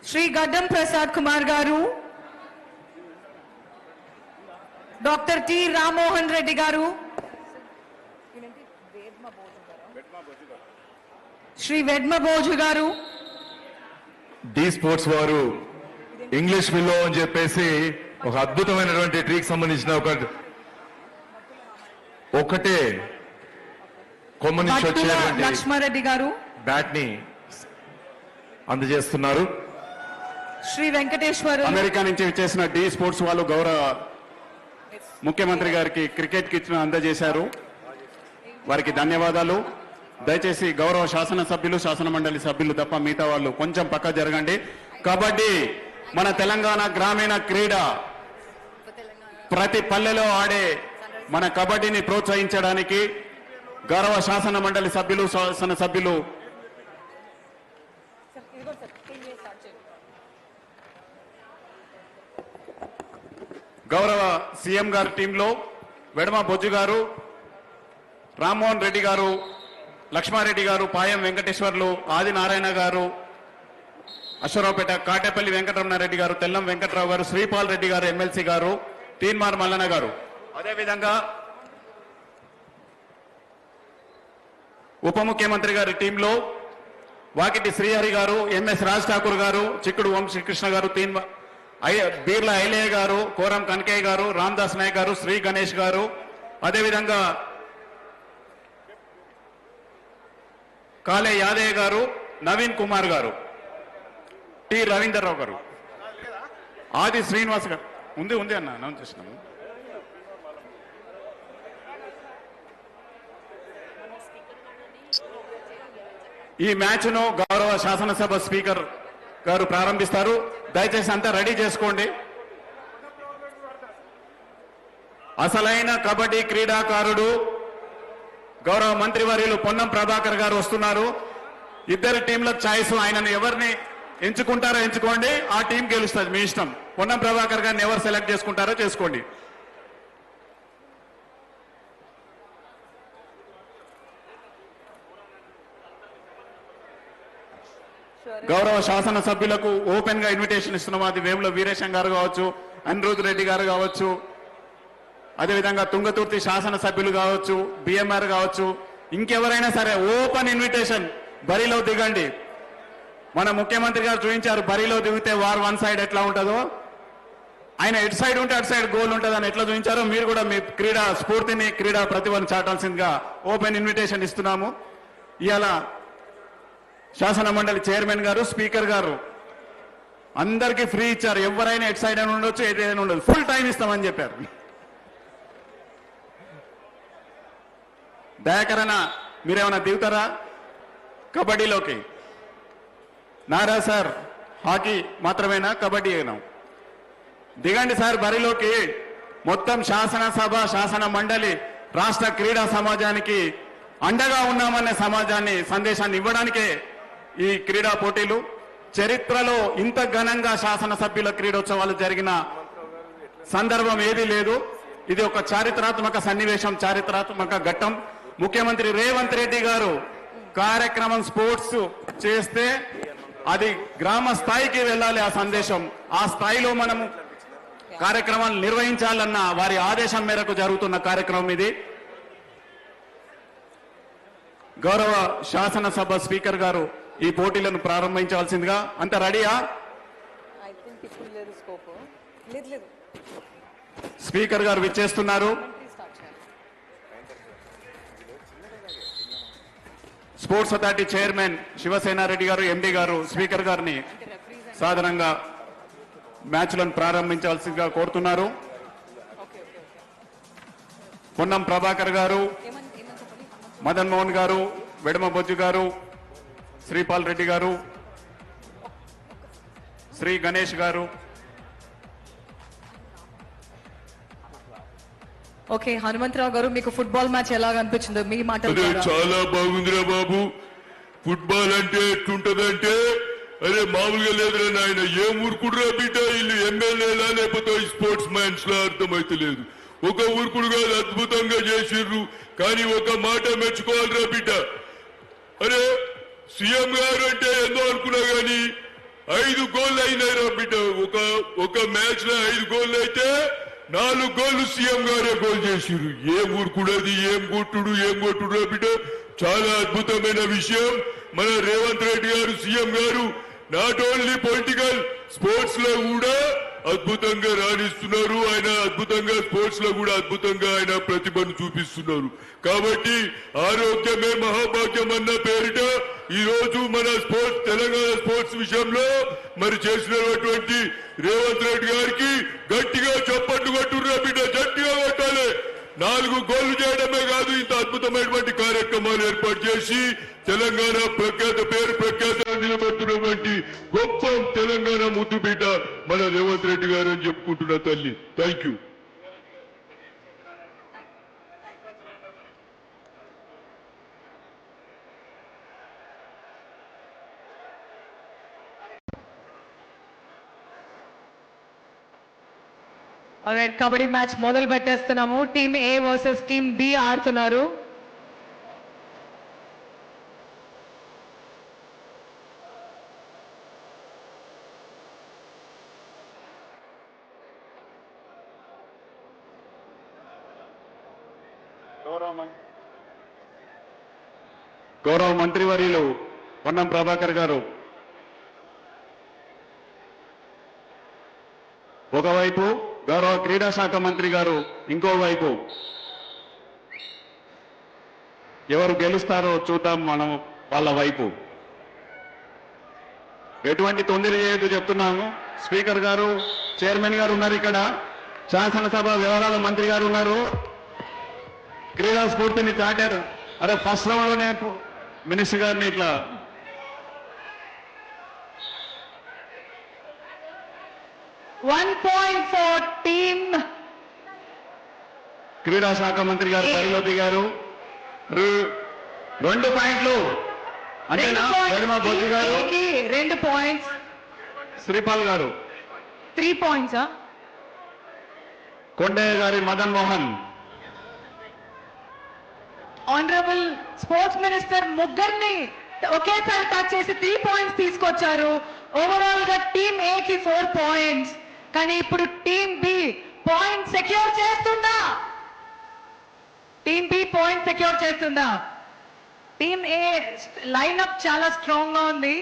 Shri Gaddam Prasad Kumar Garu, Dr. T. Ramohan Reddy Garu, Shri Vedma Bhoju Garu, the sports వారు English willow అని చెప్పేసి ఒక అద్భుతమైనటువంటి ట్రీకి సంబంధించిన ఒకటే కొమ్మ నుంచి వచ్చేటువంటి లక్ష్మారెడ్డి గారు బ్యాట్ ని అందజేస్తున్నారు. శ్రీ వెంకటేశ్వర అమెరికా నుంచి వచ్చేసిన డి స్పోర్ట్స్ వాళ్ళు గౌరవ ముఖ్యమంత్రి గారికి క్రికెట్ కిట్ అందజేశారు. వారికి ధన్యవాదాలు. దయచేసి గౌరవ శాసనసభ్యులు శాసన మండలి సభ్యులు తప్ప మిగతా వాళ్ళు కొంచెం పక్క జరగండి. కబడ్డీ మన తెలంగాణ గ్రామీణ క్రీడ, ప్రతి పల్లెలో ఆడే మన కబడ్డీని ప్రోత్సహించడానికి గౌరవ శాసన మండలి సభ్యులు శాసన సభ్యులు గౌరవ సీఎం గారి టీంలో వెడమ బొజ్జు గారు, రామ్మోహన్ రెడ్డి గారు, లక్ష్మారెడ్డి గారు, పాయం వెంకటేశ్వర్లు, ఆది నారాయణ గారు, అశ్వరావుపేట కాటేపల్లి వెంకటరమణారెడ్డి గారు, తెల్లం వెంకట్రావు గారు, శ్రీపాల్ రెడ్డి గారు ఎమ్మెల్సీ గారు, తీన్మార్ మల్లన్న గారు, అదేవిధంగా ఉప ముఖ్యమంత్రి గారి టీంలో వాకిటి శ్రీహరి గారు, ఎంఎస్ రాజ్ ఠాకూర్ గారు, చిక్కుడు వంశీకృష్ణ గారు, బీర్ల ఐలయ్య గారు, కోరం కనకయ్య గారు, రామ్దాస్ నాయక్ గారు, శ్రీ గణేష్ గారు, అదేవిధంగా కాలే యాదయ్య గారు, నవీన్ కుమార్ గారు, టి రవీందర్రావు గారు, ఆది శ్రీనివాస్ గారు ఉంది అన్న అనౌన్స్ చేసినాము. ఈ మ్యాచ్ ను గౌరవ శాసనసభ స్పీకర్ గారు ప్రారంభిస్తారు. దయచేసి అంతా రెడీ చేసుకోండి. అసలైన కబడ్డీ క్రీడాకారుడు గౌరవ మంత్రివర్యులు పొన్నం ప్రభాకర్ గారు వస్తున్నారు. ఇద్దరు టీంలకు ఛాయిస్, ఆయనను ఎవరిని ఎంచుకుంటారో ఎంచుకోండి, ఆ టీం గెలుస్తుంది, మీ ఇష్టం. పొన్నం ప్రభాకర్ గారిని ఎవరు సెలెక్ట్ చేసుకుంటారో చేసుకోండి. గౌరవ శాసన సభ్యులకు ఓపెన్ గా ఇన్విటేషన్ ఇస్తున్నాం. అది వేముల వీరేశం గారు కావచ్చు, అనిరుద్ రెడ్డి గారు కావచ్చు, అదేవిధంగా తుంగతుర్తి శాసన సభ్యులు కావచ్చు, బిఎంఆర్ కావచ్చు, ఇంకెవరైనా సరే ఓపెన్ ఇన్విటేషన్. బరిలో దిగండి. మన ముఖ్యమంత్రి గారు చూపించారు, బరిలో దిగితే వార్ వన్ సైడ్ ఎట్లా ఉంటుందో, ఆయన ఎటు సైడ్ ఉంటే అటు సైడ్ గోల్ ఉంటుంది అని ఎట్లా చూపించారో మీరు కూడా మీ క్రీడా స్ఫూర్తిని, క్రీడా ప్రతిభను చాటాల్సిందిగా ఓపెన్ ఇన్విటేషన్ ఇస్తున్నాము. ఇవాళ శాసన మండలి చైర్మన్ గారు, స్పీకర్ గారు అందరికీ ఫ్రీ ఇచ్చారు. ఎవరైనా ఎటు సైడ్ అని ఉండొచ్చు, ఏదైనా ఉండదు, ఫుల్ టైం ఇస్తామని చెప్పారు. దయాకరణ మీరేమైనా దిగుతారా కబడ్డీలోకి? నారా సార్ హాకీ మాత్రమేనా, కబడ్డీ అయినా? దిగండి సార్ బరిలోకి. మొత్తం శాసనసభ, శాసన మండలి, రాష్ట్ర క్రీడా సమాజానికి అండగా ఉన్నామనే సందేశాన్ని ఇవ్వడానికే ఈ క్రీడా పోటీలు. చరిత్రలో ఇంత ఘనంగా శాసనసభ్యుల క్రీడోత్సవాలు జరిగిన సందర్భం ఏదీ లేదు. ఇది ఒక చారిత్రాత్మక సన్నివేశం, చారిత్రాత్మక ఘట్టం. ముఖ్యమంత్రి రేవంత్ రెడ్డి గారు కార్యక్రమం స్పోర్ట్స్ చేస్తే అది గ్రామ స్థాయికి వెళ్ళాలి ఆ సందేశం. ఆ స్థాయిలో మనము కార్యక్రమాలు నిర్వహించాలన్న వారి ఆదేశం మేరకు జరుగుతున్న కార్యక్రమం ఇది. గౌరవ శాసనసభ స్పీకర్ గారు ఈ పోటీలను ప్రారంభించాల్సిందిగా. అంత రెడీయా? స్పీకర్ గారు విచ్చేస్తున్నారు. స్పోర్ట్స్ అథారిటీ చైర్మన్ శివసేనారెడ్డి గారు, ఎండి గారు స్పీకర్ గారిని సాధారణంగా మ్యాచ్లను ప్రారంభించాల్సిందిగా కోరుతున్నారు. పొన్నం ప్రభాకర్ గారు, మదన్ మోహన్ గారు, వెడమ బొజ్జు గారు, శ్రీపాల్ రెడ్డి గారు, శ్రీ గణేష్ గారు. ఓకే, హనుమంతరావు గారు మీకు ఫుట్బాల్ మ్యాచ్ ఎలా అనిపించిందో మీ మాటలు. చాలా బాగుందిరా బాబు. ఫుట్బాల్ అంటే ఎట్లుంటదంటే, అరే మామూలుగా లేదురా నాయన, ఏం ఊరుకుడురా బిడ్డ, వీళ్ళు ఎమ్మెల్యేలా లేకపోతే స్పోర్ట్స్ మ్యాన్స్ లా అర్థమైతే లేదు. ఒక ఊరుకుడు కాదు, అద్భుతంగా చేసిర్రు. కానీ ఒక మాట మెచ్చుకోవాలిరా బిడ్డ. అరే సీఎం గారు అంటే ఏందో అనుకున్నా గాని 5 గోళ్ళు అయినాయిరా బిడ్డ. ఒక మ్యాచ్ లో 5 గోళ్ళు అయితే 4 గోళ్ళు సీఎం గారే గోల్ చేసిరు. ఏం ఊరుకుడది, ఏం కొట్టుడు బిడ్డ. చాలా అద్భుతమైన విషయం. మన రేవంత్ రెడ్డి గారు సీఎం గారు నాట్ ఓన్లీ పొలిటికల్ స్పోర్ట్స్ లో కూడా అద్భుతంగా రాణిస్తున్నారు. ఆయన అద్భుతంగా స్పోర్ట్స్ లో కూడా అద్భుతంగా ఆయన ప్రతిభను చూపిస్తున్నారు. కాబట్టి ఆరోగ్యమే మహాభాగ్యం అన్న పేరిట ఈ రోజు మన స్పోర్ట్స్ తెలంగాణ స్పోర్ట్స్ విషయంలో మరి చేసినటువంటి రేవంత్ రెడ్డి గారికి గట్టిగా చప్పట్లు కొట్టుర్రా బిడ్డ, గట్టిగా కొట్టాలి. 4 గోళ్లు చేయడమే కాదు, ఇంత అద్భుతమైనటువంటి కార్యక్రమాలు ఏర్పాటు చేసి తెలంగాణ పేరు ప్రఖ్యాత నిలబెడుతున్నటువంటి గొప్ప తెలంగాణ ముద్దు బిడ్డ మన రేవంత్ రెడ్డి గారు అని చెప్పుకుంటున్న తల్లి. Thank you. కబడ్డీ మ్యాచ్ మొదలు పెట్టేస్తున్నాము. Team A versus team B ఆడుతున్నారు. గౌరవ మంత్రివర్యులు పొన్నం ప్రభాకర్ గారు ఒకవైపు, గౌరవ క్రీడా శాఖ మంత్రి గారు ఇంకోవైపు. ఎవరు గెలుస్తారో చూద్దాం మనం వాళ్ళ వైపు. ఎటువంటి తొందర చేయొద్దు చెప్తున్నాము. స్పీకర్ గారు, చైర్మన్ గారు ఉన్నారు ఇక్కడ, శాసనసభ వ్యవహారాల మంత్రి గారు ఉన్నారు. క్రీడా స్ఫూర్తిని చాటారు. అరే ఫస్ట్ రౌండ్లోనే మినిస్టర్ గారిని ఇట్లా 1.4 టీమ్ క్రీడా శాఖ మంత్రి గారు బరిలో దిగారు. 2 పాయింట్లు అంతేనా? వెడమ బొజ్జి గారు 2 పాయింట్స్, శ్రీపాల్ గారు 3 పాయింట్స్. కొండయ్య గారి Madan Mohan. Honourable sports minister ముగ్గురిని ఒకేసారి టచ్ చేసి 3 పాయింట్స్ తీసుకొచ్చారు. ఓవరాల్ గా టీమ్ ఏ కి 4 పాయింట్స్. కానీ ఇప్పుడు టీమ్ బి పాయింట్ సెక్యూర్ చేస్తుందా? టీమ్ బి పాయింట్ సెక్యూర్ చేస్తుందా? టీమ్ ఏ లైన్అప్ చాలా స్ట్రాంగ్ గా ఉంది.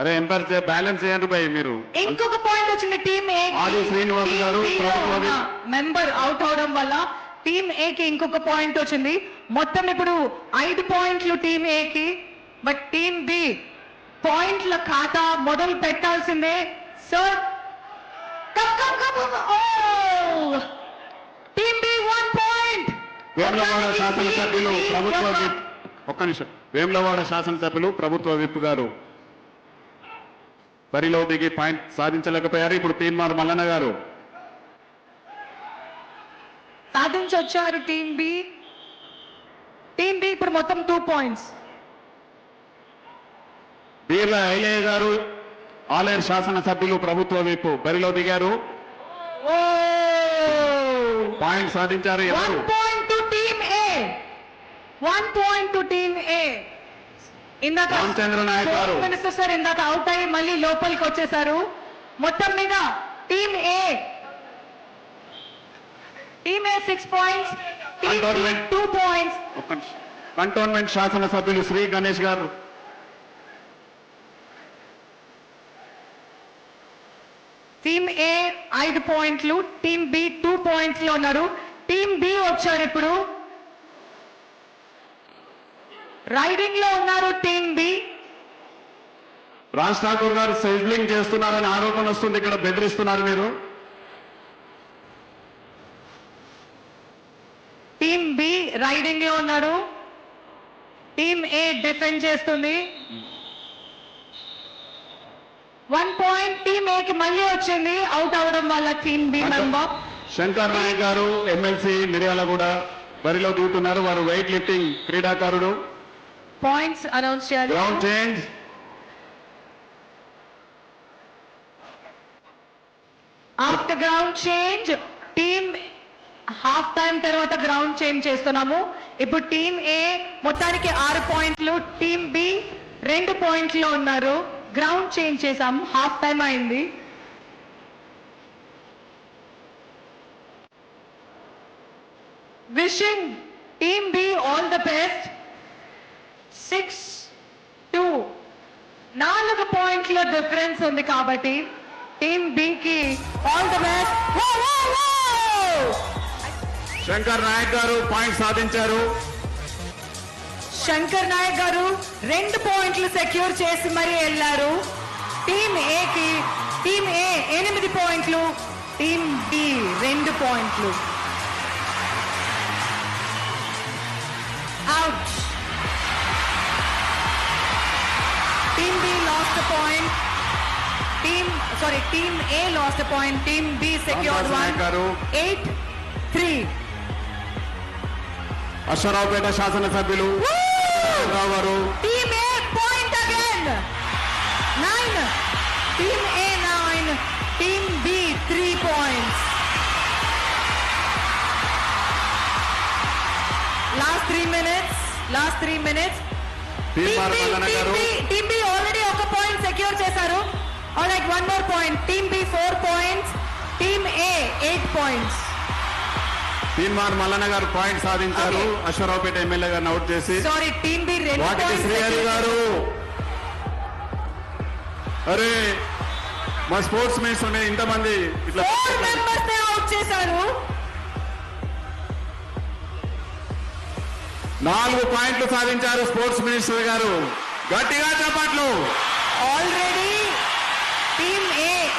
అరే ఎంపైర్ బ్యాలెన్స్ చేయండి భయ్ మీరు. ఇంకొక పాయింట్ వచ్చింది టీమ్ ఏ. ఆది శ్రీనివాస్ గారు మెంబర్ అవుట్ అవడం వల్ల టీమ్ ఏ కి ఇంకొక పాయింట్ వచ్చింది. మొత్తం ఇప్పుడు 5 పాయింట్లు టీమ్ ఏ కి. బట్ టీమ్ బి పాయింట్ల ఖాతా మొదలు పెట్టాల్సిందే. Sir team B 1 point. Vemulawada శాసనసభ్యులు ప్రభుత్వ విప్, ఒక్క నిమిషం, వేములవాడ శాసనసభ్యులు ప్రభుత్వ విప్ గారు బరిలో దిగి పాయింట్ సాధించలేకపోయారు. ఇప్పుడు Teenmar Mallanna garu సాధించొచ్చారు team B. Team B ఇప్పుడు మొత్తం 2 పాయింట్స్. బీర్ల ఐలయ్య గారు ఆలేరు శాసనసభ్యులు ప్రభుత్వ విప్ బరిలో దిగారు. పాయింట్ సాధించారు. 1 point to team A. 1 point to team A. ఇందాక రామచంద్ర నాయక్ గారు మినిస్టర్ సార్ ఇందాక అవుట్ అయ్యి మళ్ళీ లోపలికి వచ్చేసారు. మొత్తం మీద team A 6 points, team B 2 points. Cantonment శాసనసభ్యులు శ్రీ గణేష్ గారు టీమ్ ఏ 5 పాయింట్లు, టీమ్ బి 2 పాయింట్స్ లో ఉన్నారు. టీమ్ బి వచ్చారు ఇప్పుడు. రైడింగ్ లో ఉన్నారు టీమ్ బి. రాజ్ ఠాకూర్ గారు సెజ్లింగ్ చేస్తున్నారని ఆరోపణ వస్తుంది. ఇక్కడ బెదిరిస్తున్నారు మీరు. టీమ్ బి రైడింగ్ లో ఉన్నారు. టీమ్ ఏ డిఫెండ్ చేస్తుంది. 1 పాయింట్ టీమ్ ఏ కి మళ్ళీ వచ్చింది అవుట్ అవడం వల్ల team B member. Shankar Naik గారు ఎమ్మెల్సీ మిర్యాలగూడ బరిలో దిగుతున్నారు. వారు వెయిట్ లిఫ్టింగ్ క్రీడాకారుడు. పాయింట్స్ అనౌన్స్ చేయాలి. Ground change. After ground change team half time తర్వాత గ్రౌండ్ చేంజ్ చేస్తున్నాము. ఇప్పుడు టీమ్ ఏ మొత్తానికి 6 పాయింట్లు, టీమ్ బి 2 పాయింట్లు ఉన్నారు. గ్రౌండ్ చేంజ్ చేసాము, హాఫ్ టైం అయింది. Wishing team B all the best. 6-2 4 పాయింట్ల డిఫరెన్స్ ఉంది కాబట్టి టీమ్ బి కి all the best. Shankar Naik గారు పాయింట్ సాధించారు. శంకర్ నాయక్ గారు 2 పాయింట్లు సెక్యూర్ చేసి మరీ వెళ్ళారు. టీమ్ ఏ 8 పాయింట్లు, టీమ్ బి 2 పాయింట్లు. Out. Team B last point. Team A last point. Team B secured Nayak 1. గారు 8-3. అశ్వరావుపేట శాసనసభ్యులు రావు గారు. Team A point again. 9. Team A 9. Team B 3 points. Last 3 minutes. Team R Mallanna గారు. Team B already ఒక point secure చేశారు. Alright, one more point. Team B 4 points. Team A 8 points. Team R Mallanna గారు point సాధించారు. Okay. Aswaraopeta MLA గారిని out చేసి. Sorry, Team B 2 వాటికి points. Srihari గారు. అరే మా స్పోర్ట్స్ మినిస్టర్ ఇంతమంది ఇట్లా 4 members నే అవుట్ చేశారు. 4 పాయింట్లు సాధించారు స్పోర్ట్స్ మినిస్టర్ గారు. గట్టిగా చప్పట్లు. Already